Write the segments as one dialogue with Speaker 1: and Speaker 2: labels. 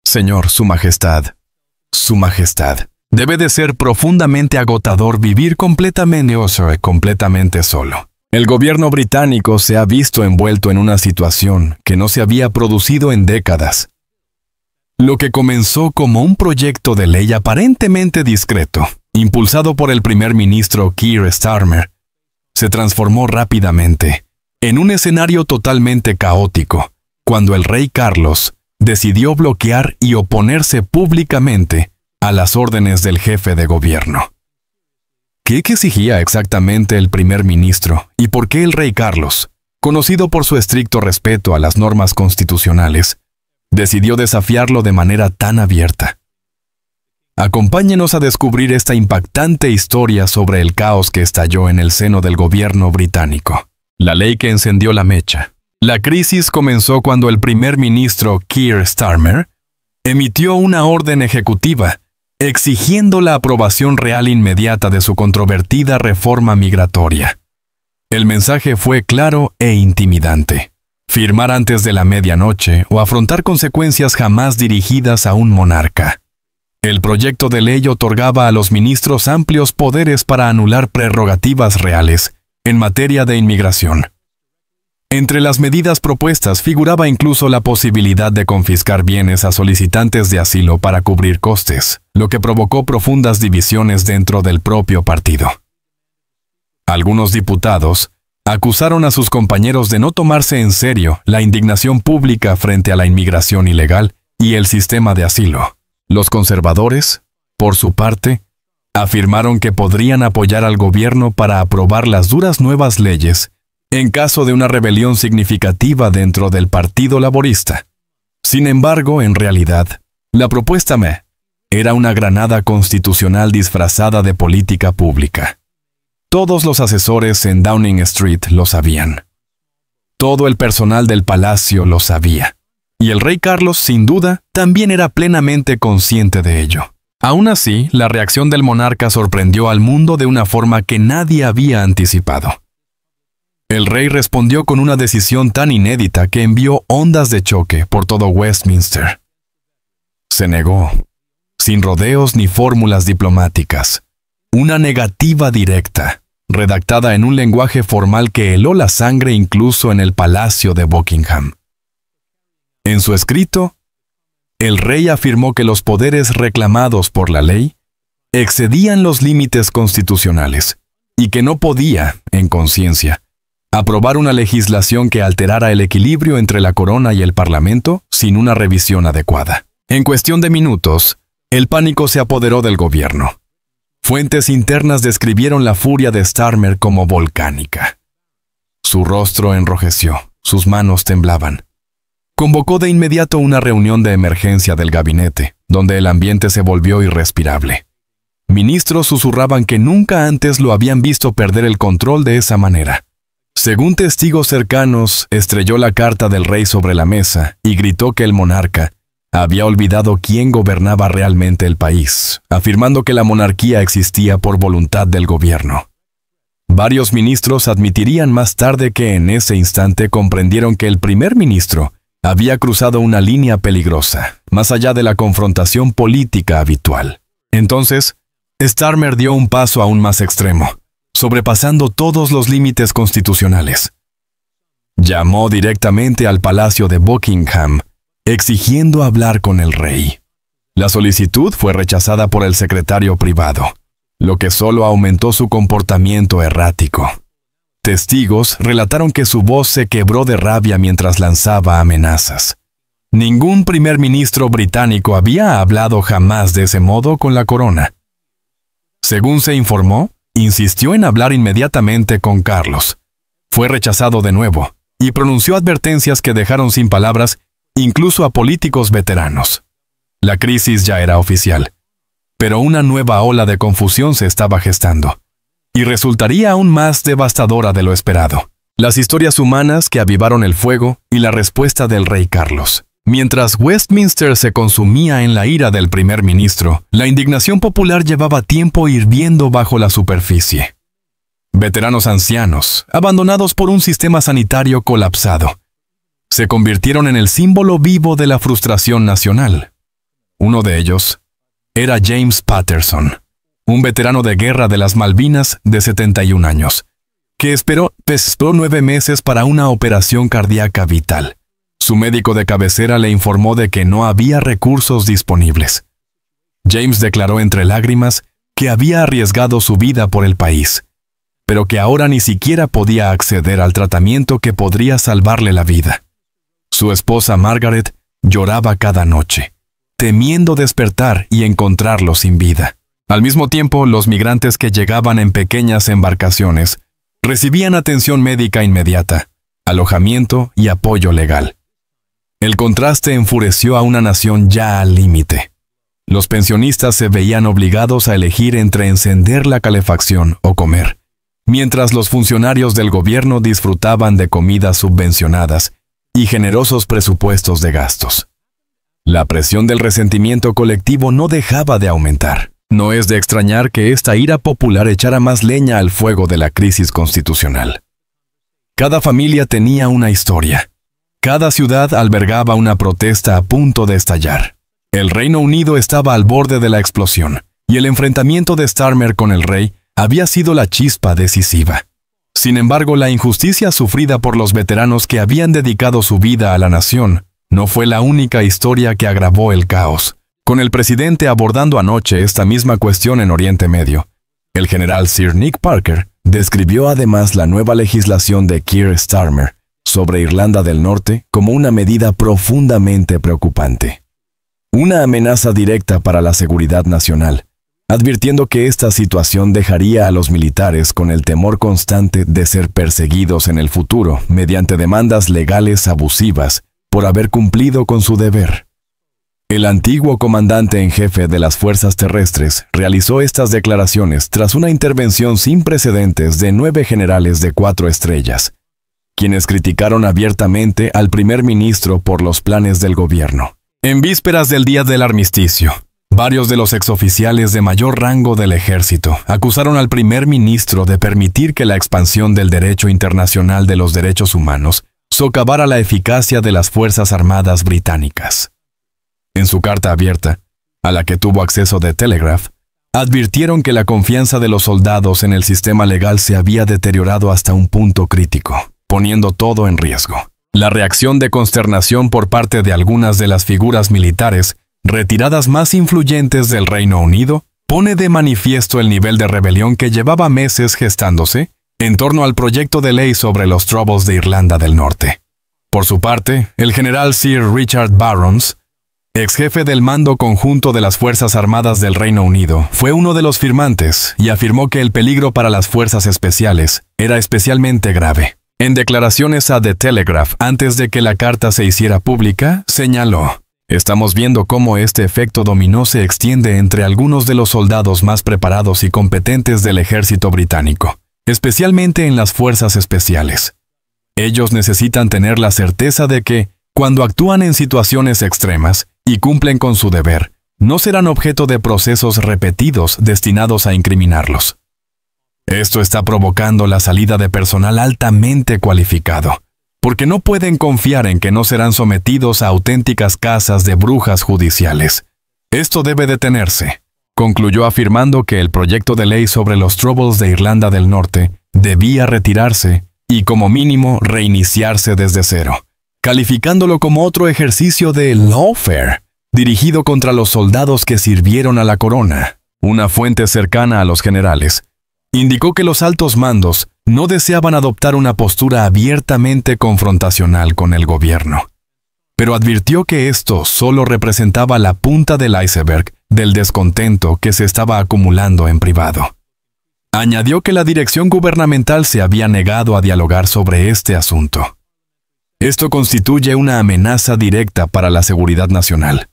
Speaker 1: Señor, Su Majestad, Su Majestad, debe de ser profundamente agotador vivir completamente solo. El gobierno británico se ha visto envuelto en una situación que no se había producido en décadas. Lo que comenzó como un proyecto de ley aparentemente discreto, impulsado por el primer ministro Keir Starmer, se transformó rápidamente en un escenario totalmente caótico, cuando el rey Carlos decidió bloquear y oponerse públicamente a las órdenes del jefe de gobierno. ¿Qué exigía exactamente el primer ministro y por qué el rey Carlos, conocido por su estricto respeto a las normas constitucionales, decidió desafiarlo de manera tan abierta? Acompáñenos a descubrir esta impactante historia sobre el caos que estalló en el seno del gobierno británico. La ley que encendió la mecha. La crisis comenzó cuando el primer ministro Keir Starmer emitió una orden ejecutiva exigiendo la aprobación real inmediata de su controvertida reforma migratoria. El mensaje fue claro e intimidante: firmar antes de la medianoche o afrontar consecuencias jamás dirigidas a un monarca. El proyecto de ley otorgaba a los ministros amplios poderes para anular prerrogativas reales en materia de inmigración. Entre las medidas propuestas figuraba incluso la posibilidad de confiscar bienes a solicitantes de asilo para cubrir costes, lo que provocó profundas divisiones dentro del propio partido. Algunos diputados acusaron a sus compañeros de no tomarse en serio la indignación pública frente a la inmigración ilegal y el sistema de asilo. Los conservadores, por su parte, afirmaron que podrían apoyar al gobierno para aprobar las duras nuevas leyes en caso de una rebelión significativa dentro del Partido Laborista. Sin embargo, en realidad, la propuesta era una granada constitucional disfrazada de política pública. Todos los asesores en Downing Street lo sabían. Todo el personal del palacio lo sabía. Y el rey Carlos, sin duda, también era plenamente consciente de ello. Aún así, la reacción del monarca sorprendió al mundo de una forma que nadie había anticipado. El rey respondió con una decisión tan inédita que envió ondas de choque por todo Westminster. Se negó, sin rodeos ni fórmulas diplomáticas, una negativa directa, redactada en un lenguaje formal que heló la sangre incluso en el Palacio de Buckingham. En su escrito, el rey afirmó que los poderes reclamados por la ley excedían los límites constitucionales y que no podía, en conciencia, aprobar una legislación que alterara el equilibrio entre la corona y el parlamento sin una revisión adecuada. En cuestión de minutos, el pánico se apoderó del gobierno. Fuentes internas describieron la furia de Starmer como volcánica. Su rostro enrojeció, sus manos temblaban. Convocó de inmediato una reunión de emergencia del gabinete, donde el ambiente se volvió irrespirable. Ministros susurraban que nunca antes lo habían visto perder el control de esa manera. Según testigos cercanos, estrelló la carta del rey sobre la mesa y gritó que el monarca había olvidado quién gobernaba realmente el país, afirmando que la monarquía existía por voluntad del gobierno. Varios ministros admitirían más tarde que en ese instante comprendieron que el primer ministro había cruzado una línea peligrosa, más allá de la confrontación política habitual. Entonces, Starmer dio un paso aún más extremo, sobrepasando todos los límites constitucionales. Llamó directamente al Palacio de Buckingham, exigiendo hablar con el rey. La solicitud fue rechazada por el secretario privado, lo que solo aumentó su comportamiento errático. Testigos relataron que su voz se quebró de rabia mientras lanzaba amenazas. Ningún primer ministro británico había hablado jamás de ese modo con la corona. Según se informó, insistió en hablar inmediatamente con Carlos. Fue rechazado de nuevo y pronunció advertencias que dejaron sin palabras incluso a políticos veteranos. La crisis ya era oficial, pero una nueva ola de confusión se estaba gestando, y resultaría aún más devastadora de lo esperado. Las historias humanas que avivaron el fuego y la respuesta del rey Carlos. Mientras Westminster se consumía en la ira del primer ministro, la indignación popular llevaba tiempo hirviendo bajo la superficie. Veteranos ancianos, abandonados por un sistema sanitario colapsado, se convirtieron en el símbolo vivo de la frustración nacional. Uno de ellos era James Patterson, un veterano de guerra de las Malvinas de 71 años, que esperó 9 meses para una operación cardíaca vital. Su médico de cabecera le informó de que no había recursos disponibles. James declaró entre lágrimas que había arriesgado su vida por el país, pero que ahora ni siquiera podía acceder al tratamiento que podría salvarle la vida. Su esposa Margaret lloraba cada noche, temiendo despertar y encontrarlo sin vida. Al mismo tiempo, los migrantes que llegaban en pequeñas embarcaciones recibían atención médica inmediata, alojamiento y apoyo legal. El contraste enfureció a una nación ya al límite. Los pensionistas se veían obligados a elegir entre encender la calefacción o comer, mientras los funcionarios del gobierno disfrutaban de comidas subvencionadas y generosos presupuestos de gastos. La presión del resentimiento colectivo no dejaba de aumentar. No es de extrañar que esta ira popular echara más leña al fuego de la crisis constitucional. Cada familia tenía una historia. Cada ciudad albergaba una protesta a punto de estallar. El Reino Unido estaba al borde de la explosión, y el enfrentamiento de Starmer con el rey había sido la chispa decisiva. Sin embargo, la injusticia sufrida por los veteranos que habían dedicado su vida a la nación no fue la única historia que agravó el caos. Con el presidente abordando anoche esta misma cuestión en Oriente Medio, el general Sir Nick Parker describió además la nueva legislación de Keir Starmer sobre Irlanda del Norte como una medida profundamente preocupante. Una amenaza directa para la seguridad nacional, advirtiendo que esta situación dejaría a los militares con el temor constante de ser perseguidos en el futuro mediante demandas legales abusivas por haber cumplido con su deber. El antiguo comandante en jefe de las fuerzas terrestres realizó estas declaraciones tras una intervención sin precedentes de 9 generales de 4 estrellas, quienes criticaron abiertamente al primer ministro por los planes del gobierno. En vísperas del día del armisticio, varios de los exoficiales de mayor rango del ejército acusaron al primer ministro de permitir que la expansión del derecho internacional de los derechos humanos socavara la eficacia de las Fuerzas Armadas británicas. En su carta abierta, a la que tuvo acceso The Telegraph, advirtieron que la confianza de los soldados en el sistema legal se había deteriorado hasta un punto crítico, poniendo todo en riesgo. La reacción de consternación por parte de algunas de las figuras militares retiradas más influyentes del Reino Unido pone de manifiesto el nivel de rebelión que llevaba meses gestándose en torno al proyecto de ley sobre los Troubles de Irlanda del Norte. Por su parte, el general Sir Richard Barrons, ex jefe del Mando Conjunto de las Fuerzas Armadas del Reino Unido, fue uno de los firmantes y afirmó que el peligro para las fuerzas especiales era especialmente grave. En declaraciones a The Telegraph antes de que la carta se hiciera pública, señaló: «Estamos viendo cómo este efecto dominó se extiende entre algunos de los soldados más preparados y competentes del ejército británico, especialmente en las fuerzas especiales. Ellos necesitan tener la certeza de que, cuando actúan en situaciones extremas y cumplen con su deber, no serán objeto de procesos repetidos destinados a incriminarlos. Esto está provocando la salida de personal altamente cualificado, porque no pueden confiar en que no serán sometidos a auténticas cazas de brujas judiciales. Esto debe detenerse», concluyó afirmando que el proyecto de ley sobre los Troubles de Irlanda del Norte debía retirarse y como mínimo reiniciarse desde cero, calificándolo como otro ejercicio de lawfare dirigido contra los soldados que sirvieron a la corona. Una fuente cercana a los generales indicó que los altos mandos no deseaban adoptar una postura abiertamente confrontacional con el gobierno, pero advirtió que esto solo representaba la punta del iceberg del descontento que se estaba acumulando en privado. Añadió que la dirección gubernamental se había negado a dialogar sobre este asunto. Esto constituye una amenaza directa para la seguridad nacional.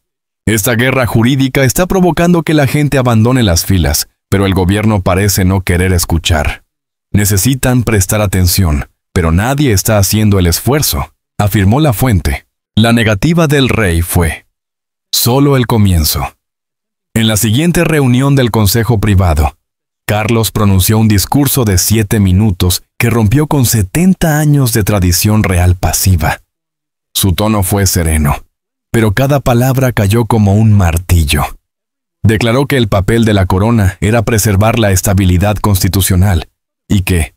Speaker 1: Esta guerra jurídica está provocando que la gente abandone las filas, pero el gobierno parece no querer escuchar. Necesitan prestar atención, pero nadie está haciendo el esfuerzo, afirmó la fuente. La negativa del rey fue solo el comienzo. En la siguiente reunión del Consejo Privado, Carlos pronunció un discurso de 7 minutos que rompió con 70 años de tradición real pasiva. Su tono fue sereno, pero cada palabra cayó como un martillo. Declaró que el papel de la corona era preservar la estabilidad constitucional y que,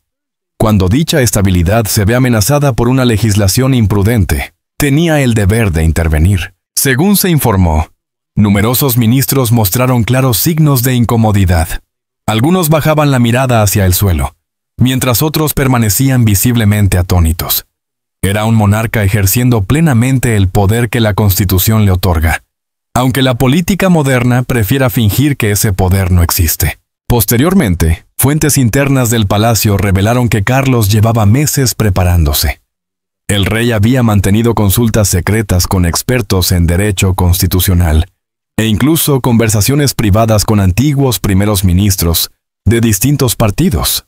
Speaker 1: cuando dicha estabilidad se ve amenazada por una legislación imprudente, tenía el deber de intervenir. Según se informó, numerosos ministros mostraron claros signos de incomodidad. Algunos bajaban la mirada hacia el suelo, mientras otros permanecían visiblemente atónitos. Era un monarca ejerciendo plenamente el poder que la Constitución le otorga, aunque la política moderna prefiera fingir que ese poder no existe. Posteriormente, fuentes internas del palacio revelaron que Carlos llevaba meses preparándose. El rey había mantenido consultas secretas con expertos en derecho constitucional e incluso conversaciones privadas con antiguos primeros ministros de distintos partidos.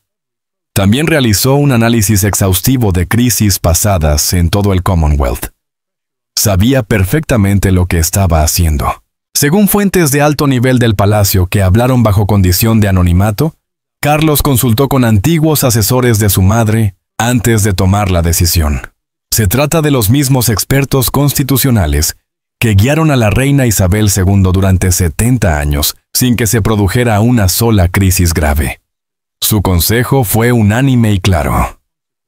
Speaker 1: También realizó un análisis exhaustivo de crisis pasadas en todo el Commonwealth. Sabía perfectamente lo que estaba haciendo. Según fuentes de alto nivel del palacio que hablaron bajo condición de anonimato, Carlos consultó con antiguos asesores de su madre antes de tomar la decisión. Se trata de los mismos expertos constitucionales que guiaron a la reina Isabel II durante 70 años sin que se produjera una sola crisis grave. Su consejo fue unánime y claro.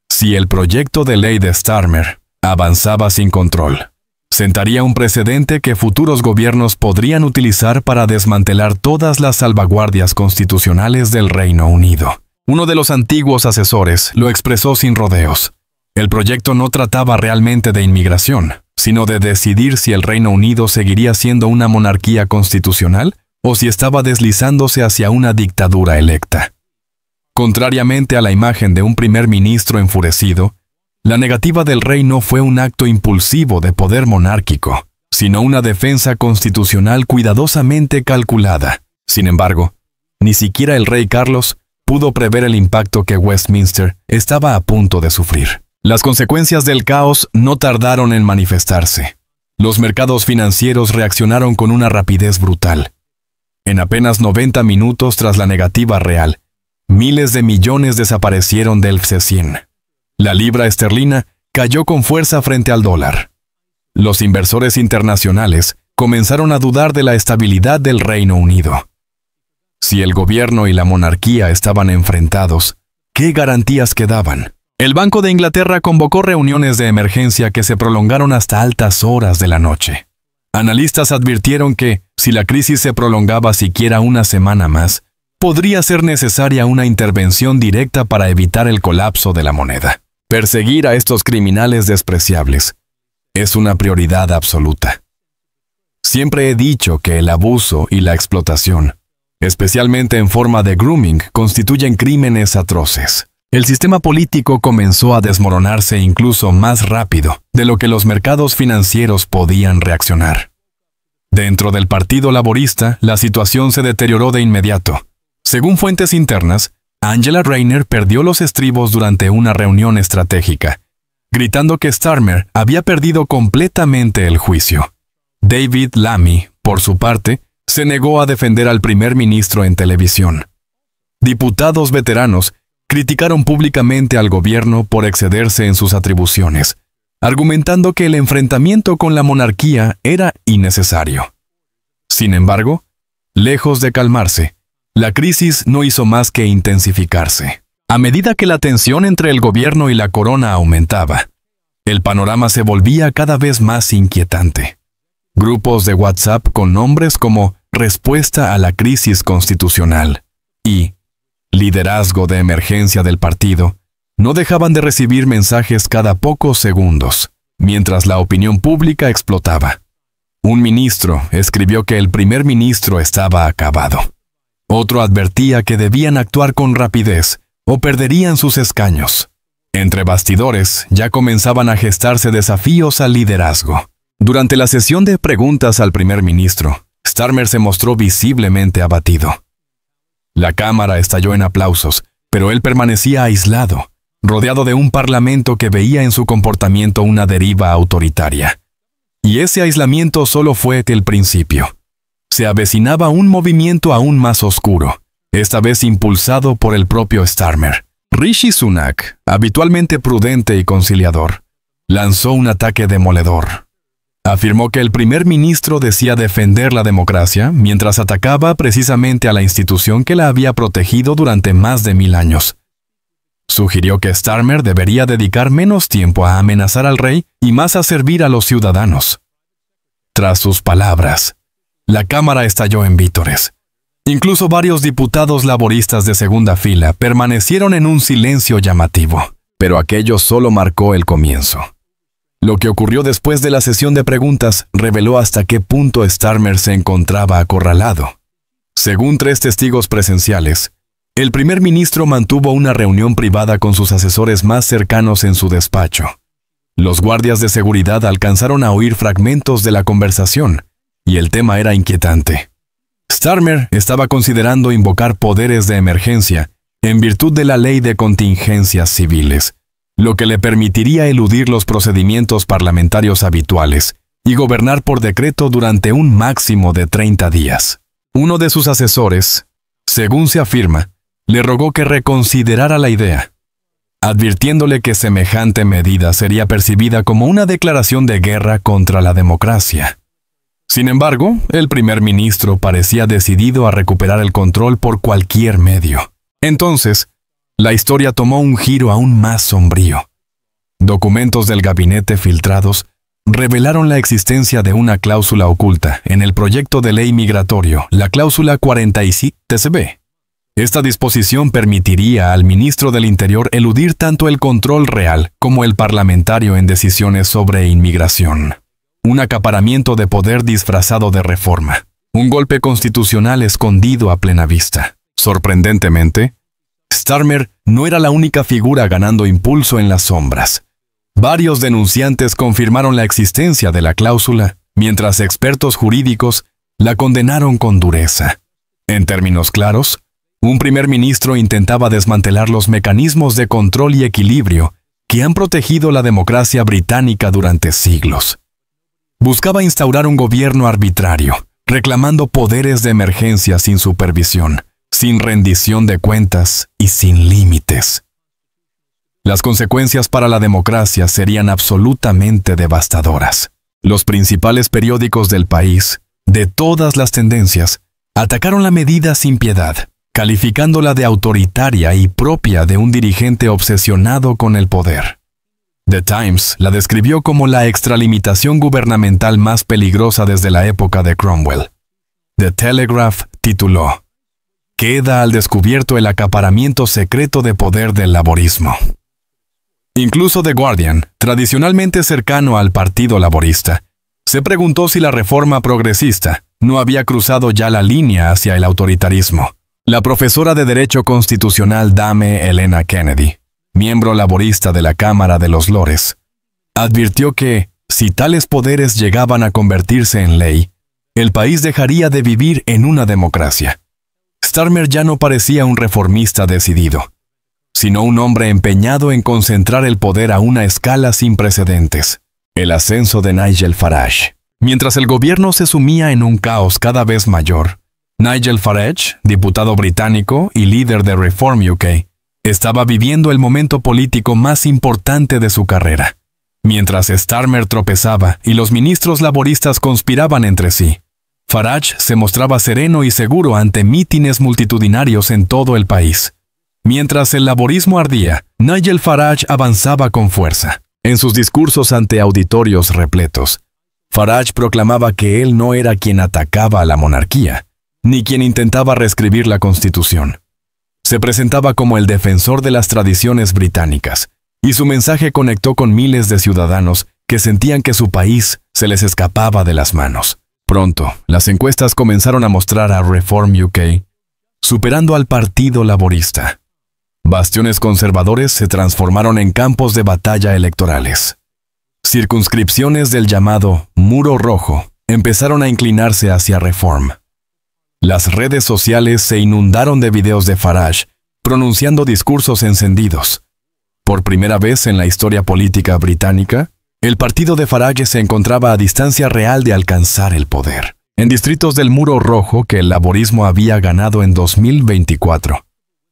Speaker 1: Si el proyecto de ley de Starmer avanzaba sin control, sentaría un precedente que futuros gobiernos podrían utilizar para desmantelar todas las salvaguardias constitucionales del Reino Unido. Uno de los antiguos asesores lo expresó sin rodeos. El proyecto no trataba realmente de inmigración, sino de decidir si el Reino Unido seguiría siendo una monarquía constitucional o si estaba deslizándose hacia una dictadura electa. Contrariamente a la imagen de un primer ministro enfurecido, la negativa del rey no fue un acto impulsivo de poder monárquico, sino una defensa constitucional cuidadosamente calculada. Sin embargo, ni siquiera el rey Carlos pudo prever el impacto que Westminster estaba a punto de sufrir. Las consecuencias del caos no tardaron en manifestarse. Los mercados financieros reaccionaron con una rapidez brutal. En apenas 90 minutos tras la negativa real, miles de millones desaparecieron del FTSE. La libra esterlina cayó con fuerza frente al dólar. Los inversores internacionales comenzaron a dudar de la estabilidad del Reino Unido. Si el gobierno y la monarquía estaban enfrentados, ¿qué garantías quedaban? El Banco de Inglaterra convocó reuniones de emergencia que se prolongaron hasta altas horas de la noche. Analistas advirtieron que, si la crisis se prolongaba siquiera una semana más, podría ser necesaria una intervención directa para evitar el colapso de la moneda. Perseguir a estos criminales despreciables es una prioridad absoluta. Siempre he dicho que el abuso y la explotación, especialmente en forma de grooming, constituyen crímenes atroces. El sistema político comenzó a desmoronarse incluso más rápido de lo que los mercados financieros podían reaccionar. Dentro del Partido Laborista, la situación se deterioró de inmediato. Según fuentes internas, Angela Rayner perdió los estribos durante una reunión estratégica, gritando que Starmer había perdido completamente el juicio. David Lammy, por su parte, se negó a defender al primer ministro en televisión. Diputados veteranos criticaron públicamente al gobierno por excederse en sus atribuciones, argumentando que el enfrentamiento con la monarquía era innecesario. Sin embargo, lejos de calmarse, la crisis no hizo más que intensificarse. A medida que la tensión entre el gobierno y la corona aumentaba, el panorama se volvía cada vez más inquietante. Grupos de WhatsApp con nombres como Respuesta a la Crisis Constitucional y Liderazgo de Emergencia del Partido no dejaban de recibir mensajes cada pocos segundos, mientras la opinión pública explotaba. Un ministro escribió que el primer ministro estaba acabado. Otro advertía que debían actuar con rapidez o perderían sus escaños. Entre bastidores ya comenzaban a gestarse desafíos al liderazgo. Durante la sesión de preguntas al primer ministro, Starmer se mostró visiblemente abatido. La cámara estalló en aplausos, pero él permanecía aislado, rodeado de un parlamento que veía en su comportamiento una deriva autoritaria. Y ese aislamiento solo fue el principio. Se avecinaba un movimiento aún más oscuro, esta vez impulsado por el propio Starmer. Rishi Sunak, habitualmente prudente y conciliador, lanzó un ataque demoledor. Afirmó que el primer ministro decía defender la democracia mientras atacaba precisamente a la institución que la había protegido durante más de 1000 años. Sugirió que Starmer debería dedicar menos tiempo a amenazar al rey y más a servir a los ciudadanos. Tras sus palabras, la Cámara estalló en vítores. Incluso varios diputados laboristas de segunda fila permanecieron en un silencio llamativo, pero aquello solo marcó el comienzo. Lo que ocurrió después de la sesión de preguntas reveló hasta qué punto Starmer se encontraba acorralado. Según 3 testigos presenciales, el primer ministro mantuvo una reunión privada con sus asesores más cercanos en su despacho. Los guardias de seguridad alcanzaron a oír fragmentos de la conversación, y el tema era inquietante. Starmer estaba considerando invocar poderes de emergencia en virtud de la ley de contingencias civiles, lo que le permitiría eludir los procedimientos parlamentarios habituales y gobernar por decreto durante un máximo de 30 días. Uno de sus asesores, según se afirma, le rogó que reconsiderara la idea, advirtiéndole que semejante medida sería percibida como una declaración de guerra contra la democracia. Sin embargo, el primer ministro parecía decidido a recuperar el control por cualquier medio. Entonces, la historia tomó un giro aún más sombrío. Documentos del gabinete filtrados revelaron la existencia de una cláusula oculta en el proyecto de ley migratorio, la cláusula 47 TCB. Esta disposición permitiría al ministro del Interior eludir tanto el control real como el parlamentario en decisiones sobre inmigración. Un acaparamiento de poder disfrazado de reforma. Un golpe constitucional escondido a plena vista. Sorprendentemente, Starmer no era la única figura ganando impulso en las sombras. Varios denunciantes confirmaron la existencia de la cláusula, mientras expertos jurídicos la condenaron con dureza. En términos claros, un primer ministro intentaba desmantelar los mecanismos de control y equilibrio que han protegido la democracia británica durante siglos. Buscaba instaurar un gobierno arbitrario, reclamando poderes de emergencia sin supervisión, sin rendición de cuentas y sin límites. Las consecuencias para la democracia serían absolutamente devastadoras. Los principales periódicos del país, de todas las tendencias, atacaron la medida sin piedad, calificándola de autoritaria y propia de un dirigente obsesionado con el poder. The Times la describió como la extralimitación gubernamental más peligrosa desde la época de Cromwell. The Telegraph tituló: "Queda al descubierto el acaparamiento secreto de poder del laborismo". Incluso The Guardian, tradicionalmente cercano al Partido Laborista, se preguntó si la reforma progresista no había cruzado ya la línea hacia el autoritarismo. La profesora de Derecho Constitucional Dame Helena Kennedy, miembro laborista de la Cámara de los Lores, advirtió que, si tales poderes llegaban a convertirse en ley, el país dejaría de vivir en una democracia. Starmer ya no parecía un reformista decidido, sino un hombre empeñado en concentrar el poder a una escala sin precedentes. El ascenso de Nigel Farage. Mientras el gobierno se sumía en un caos cada vez mayor, Nigel Farage, diputado británico y líder de Reform UK, estaba viviendo el momento político más importante de su carrera. Mientras Starmer tropezaba y los ministros laboristas conspiraban entre sí, Farage se mostraba sereno y seguro ante mítines multitudinarios en todo el país. Mientras el laborismo ardía, Nigel Farage avanzaba con fuerza. En sus discursos ante auditorios repletos, Farage proclamaba que él no era quien atacaba a la monarquía, ni quien intentaba reescribir la Constitución. Se presentaba como el defensor de las tradiciones británicas, y su mensaje conectó con miles de ciudadanos que sentían que su país se les escapaba de las manos. Pronto, las encuestas comenzaron a mostrar a Reform UK superando al Partido Laborista. Bastiones conservadores se transformaron en campos de batalla electorales. Circunscripciones del llamado Muro Rojo empezaron a inclinarse hacia Reform. Las redes sociales se inundaron de videos de Farage pronunciando discursos encendidos. Por primera vez en la historia política británica, el partido de Farage se encontraba a distancia real de alcanzar el poder. En distritos del Muro Rojo que el laborismo había ganado en 2024,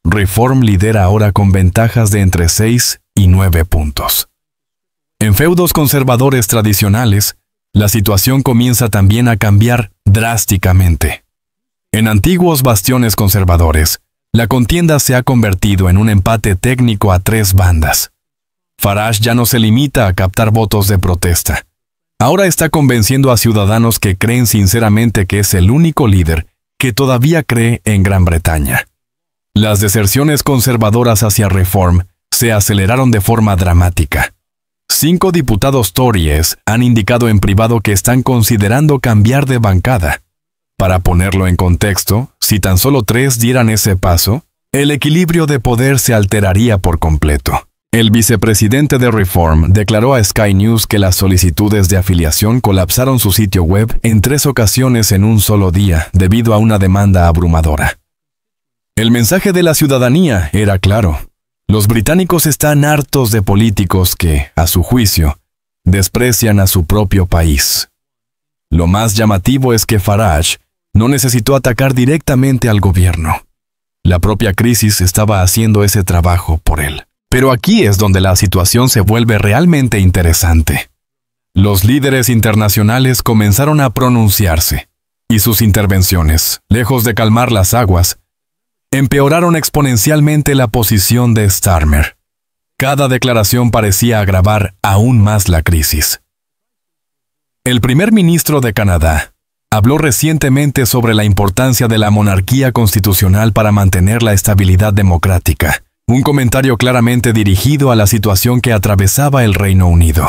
Speaker 1: Reform lidera ahora con ventajas de entre 6 y 9 puntos. En feudos conservadores tradicionales, la situación comienza también a cambiar drásticamente. En antiguos bastiones conservadores, la contienda se ha convertido en un empate técnico a 3 bandas. Farage ya no se limita a captar votos de protesta. Ahora está convenciendo a ciudadanos que creen sinceramente que es el único líder que todavía cree en Gran Bretaña. Las deserciones conservadoras hacia Reform se aceleraron de forma dramática. 5 diputados tories han indicado en privado que están considerando cambiar de bancada. Para ponerlo en contexto, si tan solo 3 dieran ese paso, el equilibrio de poder se alteraría por completo. El vicepresidente de Reform declaró a Sky News que las solicitudes de afiliación colapsaron su sitio web en 3 ocasiones en un solo día debido a una demanda abrumadora. El mensaje de la ciudadanía era claro. Los británicos están hartos de políticos que, a su juicio, desprecian a su propio país. Lo más llamativo es que Farage no necesitó atacar directamente al gobierno. La propia crisis estaba haciendo ese trabajo por él. Pero aquí es donde la situación se vuelve realmente interesante. Los líderes internacionales comenzaron a pronunciarse, y sus intervenciones, lejos de calmar las aguas, empeoraron exponencialmente la posición de Starmer. Cada declaración parecía agravar aún más la crisis. El primer ministro de Canadá habló recientemente sobre la importancia de la monarquía constitucional para mantener la estabilidad democrática, un comentario claramente dirigido a la situación que atravesaba el Reino Unido.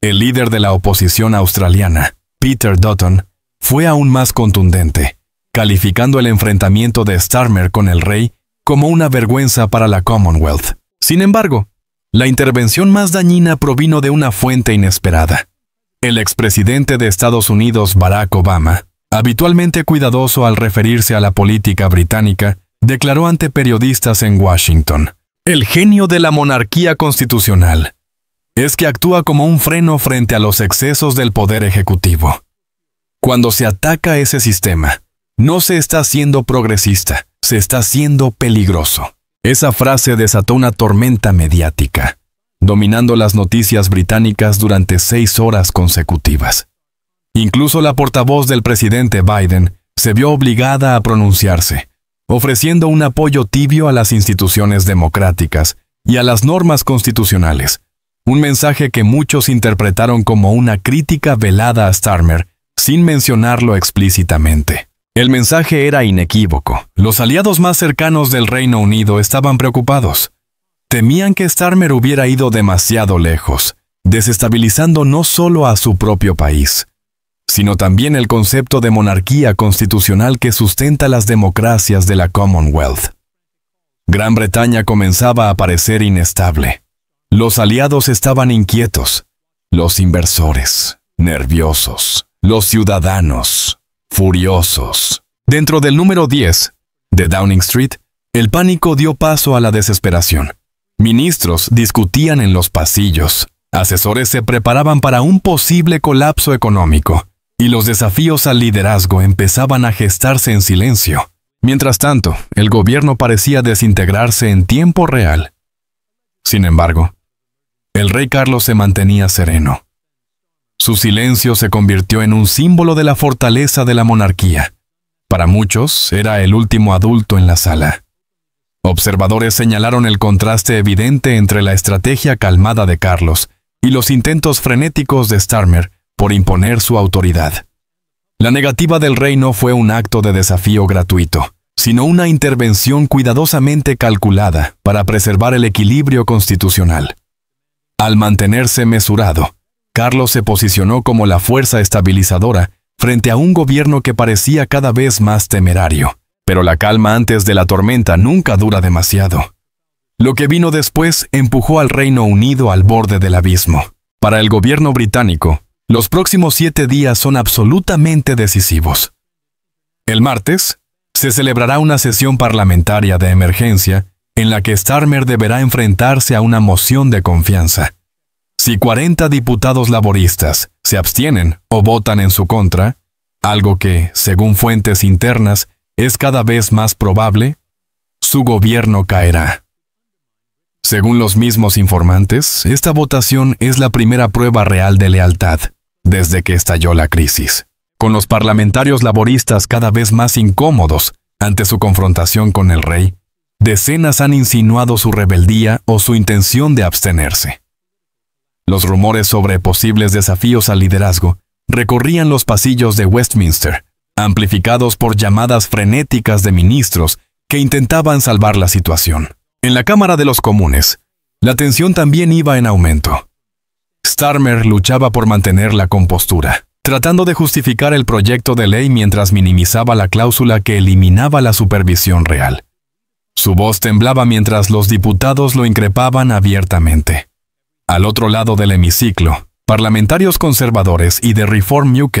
Speaker 1: El líder de la oposición australiana, Peter Dutton, fue aún más contundente, calificando el enfrentamiento de Starmer con el rey como una vergüenza para la Commonwealth. Sin embargo, la intervención más dañina provino de una fuente inesperada. El expresidente de Estados Unidos, Barack Obama, habitualmente cuidadoso al referirse a la política británica, declaró ante periodistas en Washington: "El genio de la monarquía constitucional es que actúa como un freno frente a los excesos del poder ejecutivo. Cuando se ataca ese sistema, no se está siendo progresista, se está siendo peligroso". Esa frase desató una tormenta mediática, dominando las noticias británicas durante 6 horas consecutivas. Incluso la portavoz del presidente Biden se vio obligada a pronunciarse, ofreciendo un apoyo tibio a las instituciones democráticas y a las normas constitucionales, un mensaje que muchos interpretaron como una crítica velada a Starmer, sin mencionarlo explícitamente. El mensaje era inequívoco. Los aliados más cercanos del Reino Unido estaban preocupados. Temían que Starmer hubiera ido demasiado lejos, desestabilizando no solo a su propio país, sino también el concepto de monarquía constitucional que sustenta las democracias de la Commonwealth. Gran Bretaña comenzaba a parecer inestable. Los aliados estaban inquietos, los inversores, nerviosos, los ciudadanos, furiosos. Dentro del número 10 de Downing Street, el pánico dio paso a la desesperación. Ministros discutían en los pasillos, asesores se preparaban para un posible colapso económico, y los desafíos al liderazgo empezaban a gestarse en silencio. Mientras tanto, el gobierno parecía desintegrarse en tiempo real. Sin embargo, el rey Carlos se mantenía sereno. Su silencio se convirtió en un símbolo de la fortaleza de la monarquía. Para muchos, era el último adulto en la sala. Observadores señalaron el contraste evidente entre la estrategia calmada de Carlos y los intentos frenéticos de Starmer por imponer su autoridad. La negativa del rey no fue un acto de desafío gratuito, sino una intervención cuidadosamente calculada para preservar el equilibrio constitucional. Al mantenerse mesurado, Carlos se posicionó como la fuerza estabilizadora frente a un gobierno que parecía cada vez más temerario. Pero la calma antes de la tormenta nunca dura demasiado. Lo que vino después empujó al Reino Unido al borde del abismo. Para el gobierno británico, los próximos 7 días son absolutamente decisivos. El martes, se celebrará una sesión parlamentaria de emergencia en la que Starmer deberá enfrentarse a una moción de confianza. Si 40 diputados laboristas se abstienen o votan en su contra, algo que, según fuentes internas, es cada vez más probable, su gobierno caerá. Según los mismos informantes, esta votación es la primera prueba real de lealtad, desde que estalló la crisis, con los parlamentarios laboristas cada vez más incómodos ante su confrontación con el rey. Decenas han insinuado su rebeldía o su intención de abstenerse. Los rumores sobre posibles desafíos al liderazgo recorrían los pasillos de Westminster, amplificados por llamadas frenéticas de ministros que intentaban salvar la situación. En la Cámara de los Comunes, la tensión también iba en aumento. Starmer luchaba por mantener la compostura, tratando de justificar el proyecto de ley mientras minimizaba la cláusula que eliminaba la supervisión real. Su voz temblaba mientras los diputados lo increpaban abiertamente. Al otro lado del hemiciclo, parlamentarios conservadores y de Reform UK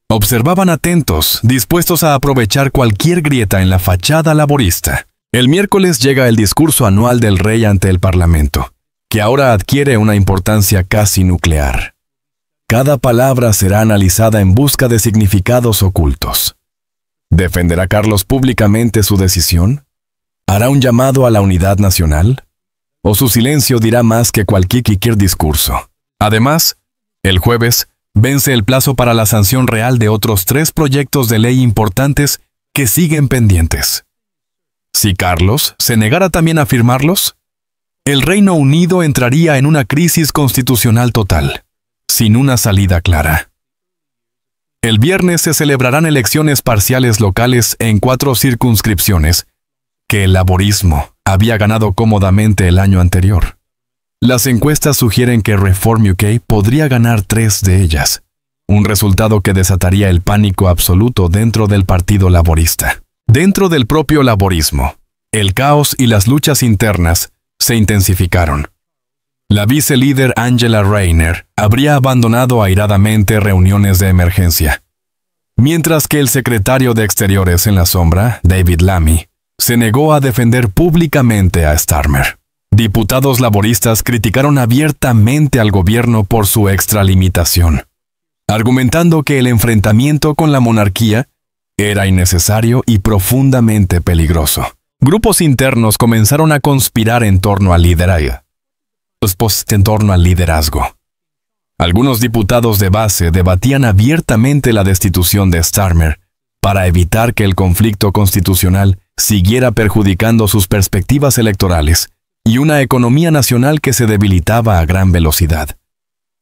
Speaker 1: observaban atentos, dispuestos a aprovechar cualquier grieta en la fachada laborista. El miércoles llega el discurso anual del rey ante el Parlamento, que ahora adquiere una importancia casi nuclear. Cada palabra será analizada en busca de significados ocultos. ¿Defenderá Carlos públicamente su decisión? ¿Hará un llamado a la unidad nacional? ¿O su silencio dirá más que cualquier discurso? Además, el jueves vence el plazo para la sanción real de otros 3 proyectos de ley importantes que siguen pendientes. Si Carlos se negara también a firmarlos, el Reino Unido entraría en una crisis constitucional total, sin una salida clara. El viernes se celebrarán elecciones parciales locales en 4 circunscripciones que el laborismo había ganado cómodamente el año anterior. Las encuestas sugieren que Reform UK podría ganar 3 de ellas, un resultado que desataría el pánico absoluto dentro del Partido Laborista. Dentro del propio laborismo, el caos y las luchas internas se intensificaron. La vicelíder Angela Rayner habría abandonado airadamente reuniones de emergencia, mientras que el secretario de Exteriores en la sombra, David Lammy, se negó a defender públicamente a Starmer. Diputados laboristas criticaron abiertamente al gobierno por su extralimitación, argumentando que el enfrentamiento con la monarquía era innecesario y profundamente peligroso. Grupos internos comenzaron a conspirar en torno al liderazgo. Algunos diputados de base debatían abiertamente la destitución de Starmer para evitar que el conflicto constitucional siguiera perjudicando sus perspectivas electorales y una economía nacional que se debilitaba a gran velocidad.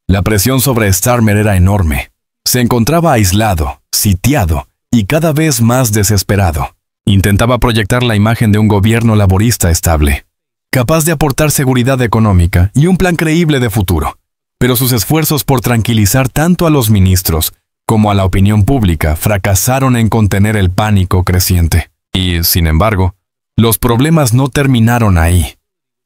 Speaker 1: La presión sobre Starmer era enorme. Se encontraba aislado, sitiado y cada vez más desesperado. Intentaba proyectar la imagen de un gobierno laborista estable, capaz de aportar seguridad económica y un plan creíble de futuro. Pero sus esfuerzos por tranquilizar tanto a los ministros como a la opinión pública fracasaron en contener el pánico creciente. Y, sin embargo, los problemas no terminaron ahí.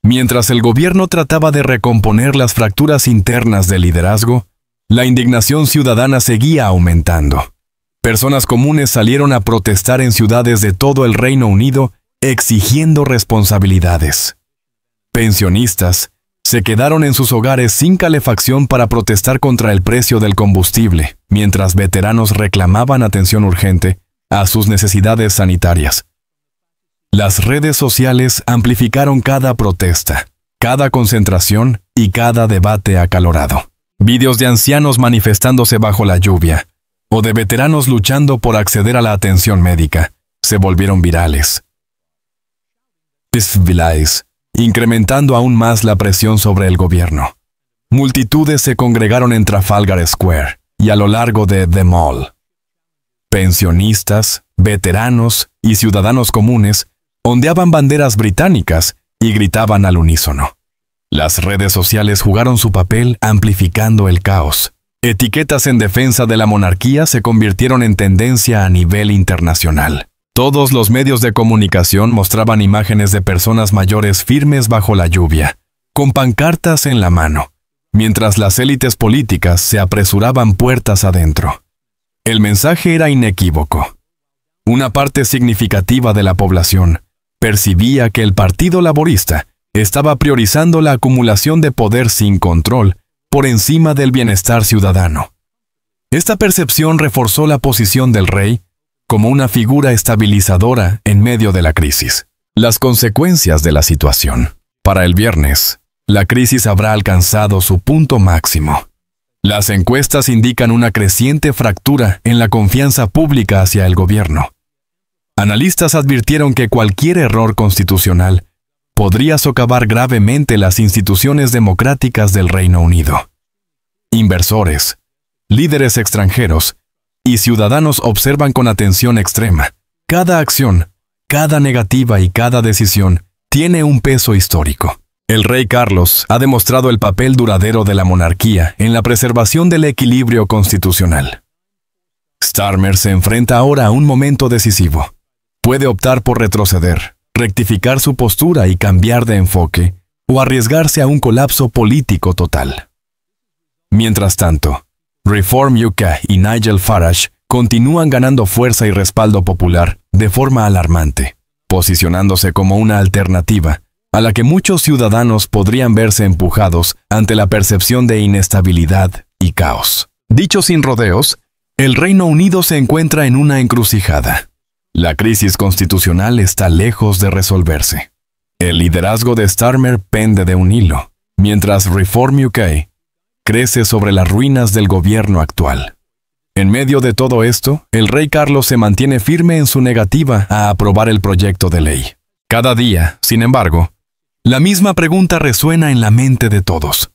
Speaker 1: Mientras el gobierno trataba de recomponer las fracturas internas del liderazgo, la indignación ciudadana seguía aumentando. Personas comunes salieron a protestar en ciudades de todo el Reino Unido exigiendo responsabilidades. Pensionistas se quedaron en sus hogares sin calefacción para protestar contra el precio del combustible, mientras veteranos reclamaban atención urgente a sus necesidades sanitarias. Las redes sociales amplificaron cada protesta, cada concentración y cada debate acalorado. Vídeos de ancianos manifestándose bajo la lluvia o de veteranos luchando por acceder a la atención médica se volvieron virales, incrementando aún más la presión sobre el gobierno. Multitudes se congregaron en Trafalgar Square y a lo largo de The Mall. Pensionistas, veteranos y ciudadanos comunes ondeaban banderas británicas y gritaban al unísono. Las redes sociales jugaron su papel amplificando el caos. Etiquetas en defensa de la monarquía se convirtieron en tendencia a nivel internacional. Todos los medios de comunicación mostraban imágenes de personas mayores firmes bajo la lluvia, con pancartas en la mano, mientras las élites políticas se apresuraban puertas adentro. El mensaje era inequívoco. Una parte significativa de la población percibía que el Partido Laborista estaba priorizando la acumulación de poder sin control por encima del bienestar ciudadano. Esta percepción reforzó la posición del rey como una figura estabilizadora en medio de la crisis. Las consecuencias de la situación. Para el viernes, la crisis habrá alcanzado su punto máximo. Las encuestas indican una creciente fractura en la confianza pública hacia el gobierno. Analistas advirtieron que cualquier error constitucional podría socavar gravemente las instituciones democráticas del Reino Unido. Inversores, líderes extranjeros y ciudadanos observan con atención extrema. Cada acción, cada negativa y cada decisión tiene un peso histórico. El rey Carlos ha demostrado el papel duradero de la monarquía en la preservación del equilibrio constitucional. Starmer se enfrenta ahora a un momento decisivo. Puede optar por retroceder, rectificar su postura y cambiar de enfoque, o arriesgarse a un colapso político total. Mientras tanto, Reform UK y Nigel Farage continúan ganando fuerza y respaldo popular de forma alarmante, posicionándose como una alternativa a la que muchos ciudadanos podrían verse empujados ante la percepción de inestabilidad y caos. Dicho sin rodeos, el Reino Unido se encuentra en una encrucijada. La crisis constitucional está lejos de resolverse. El liderazgo de Starmer pende de un hilo, mientras Reform UK crece sobre las ruinas del gobierno actual. En medio de todo esto, el rey Carlos se mantiene firme en su negativa a aprobar el proyecto de ley. Cada día, sin embargo, la misma pregunta resuena en la mente de todos.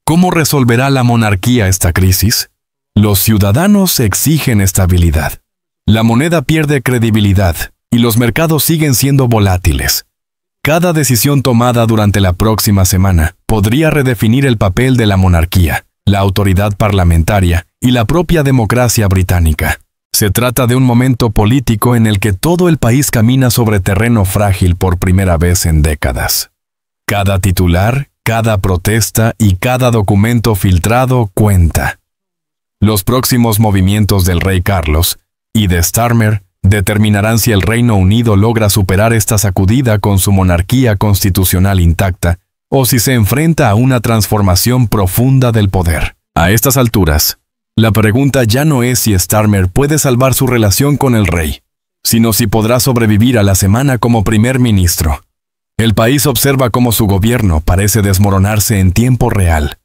Speaker 1: ¿Cómo resolverá la monarquía esta crisis? Los ciudadanos exigen estabilidad. La moneda pierde credibilidad y los mercados siguen siendo volátiles. Cada decisión tomada durante la próxima semana podría redefinir el papel de la monarquía, la autoridad parlamentaria y la propia democracia británica. Se trata de un momento político en el que todo el país camina sobre terreno frágil por primera vez en décadas. Cada titular, cada protesta y cada documento filtrado cuenta. Los próximos movimientos del rey Carlos y de Starmer determinarán si el Reino Unido logra superar esta sacudida con su monarquía constitucional intacta o si se enfrenta a una transformación profunda del poder. A estas alturas, la pregunta ya no es si Starmer puede salvar su relación con el rey, sino si podrá sobrevivir a la semana como primer ministro. El país observa cómo su gobierno parece desmoronarse en tiempo real,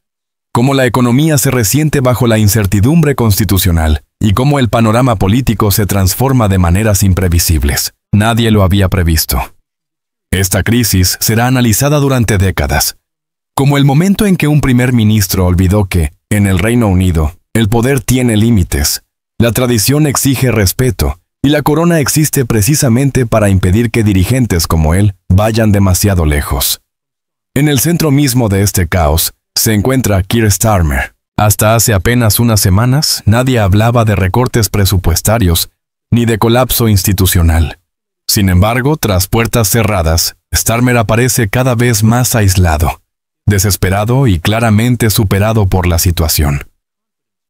Speaker 1: cómo la economía se resiente bajo la incertidumbre constitucional y cómo el panorama político se transforma de maneras imprevisibles. Nadie lo había previsto. Esta crisis será analizada durante décadas, como el momento en que un primer ministro olvidó que, en el Reino Unido, el poder tiene límites, la tradición exige respeto y la corona existe precisamente para impedir que dirigentes como él vayan demasiado lejos. En el centro mismo de este caos se encuentra Keir Starmer. Hasta hace apenas unas semanas, nadie hablaba de recortes presupuestarios ni de colapso institucional. Sin embargo, tras puertas cerradas, Starmer aparece cada vez más aislado, desesperado y claramente superado por la situación.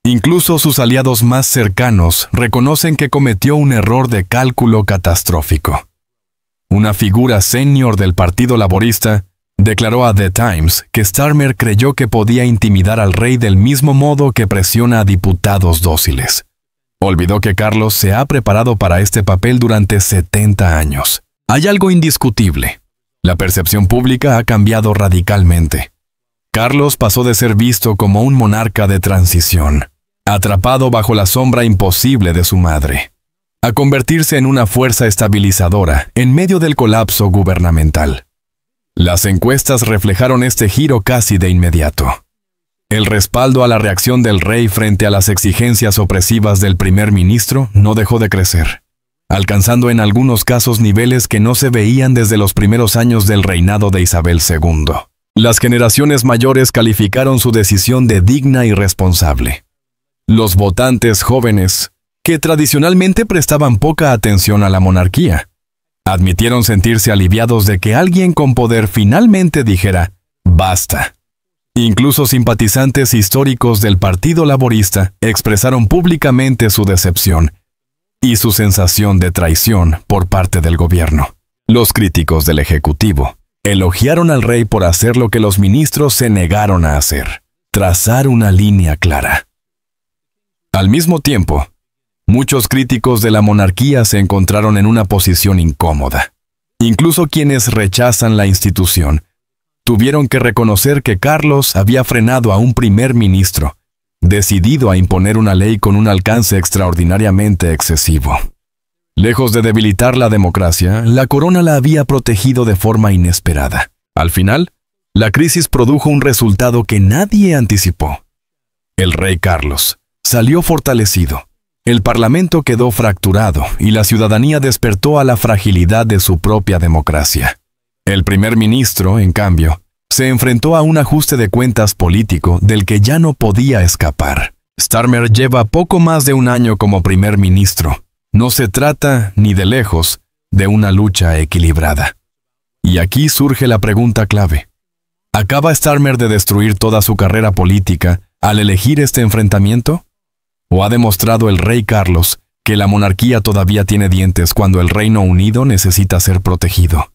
Speaker 1: Incluso sus aliados más cercanos reconocen que cometió un error de cálculo catastrófico. Una figura senior del Partido Laborista declaró a The Times que Starmer creyó que podía intimidar al rey del mismo modo que presiona a diputados dóciles. Olvidó que Carlos se ha preparado para este papel durante 70 años. Hay algo indiscutible. La percepción pública ha cambiado radicalmente. Carlos pasó de ser visto como un monarca de transición, atrapado bajo la sombra imposible de su madre, a convertirse en una fuerza estabilizadora en medio del colapso gubernamental. Las encuestas reflejaron este giro casi de inmediato. El respaldo a la reacción del rey frente a las exigencias opresivas del primer ministro no dejó de crecer, alcanzando en algunos casos niveles que no se veían desde los primeros años del reinado de Isabel II. Las generaciones mayores calificaron su decisión de digna y responsable. Los votantes jóvenes, que tradicionalmente prestaban poca atención a la monarquía, admitieron sentirse aliviados de que alguien con poder finalmente dijera «basta». Incluso simpatizantes históricos del Partido Laborista expresaron públicamente su decepción y su sensación de traición por parte del gobierno. Los críticos del Ejecutivo elogiaron al rey por hacer lo que los ministros se negaron a hacer: trazar una línea clara. Al mismo tiempo, muchos críticos de la monarquía se encontraron en una posición incómoda. Incluso quienes rechazan la institución tuvieron que reconocer que Carlos había frenado a un primer ministro decidido a imponer una ley con un alcance extraordinariamente excesivo. Lejos de debilitar la democracia, la corona la había protegido de forma inesperada. Al final, la crisis produjo un resultado que nadie anticipó. El rey Carlos salió fortalecido, el parlamento quedó fracturado y la ciudadanía despertó a la fragilidad de su propia democracia. El primer ministro, en cambio, se enfrentó a un ajuste de cuentas político del que ya no podía escapar. Starmer lleva poco más de un año como primer ministro. No se trata, ni de lejos, de una lucha equilibrada. Y aquí surge la pregunta clave. ¿Acaba Starmer de destruir toda su carrera política al elegir este enfrentamiento? ¿O ha demostrado el rey Carlos que la monarquía todavía tiene dientes cuando el Reino Unido necesita ser protegido?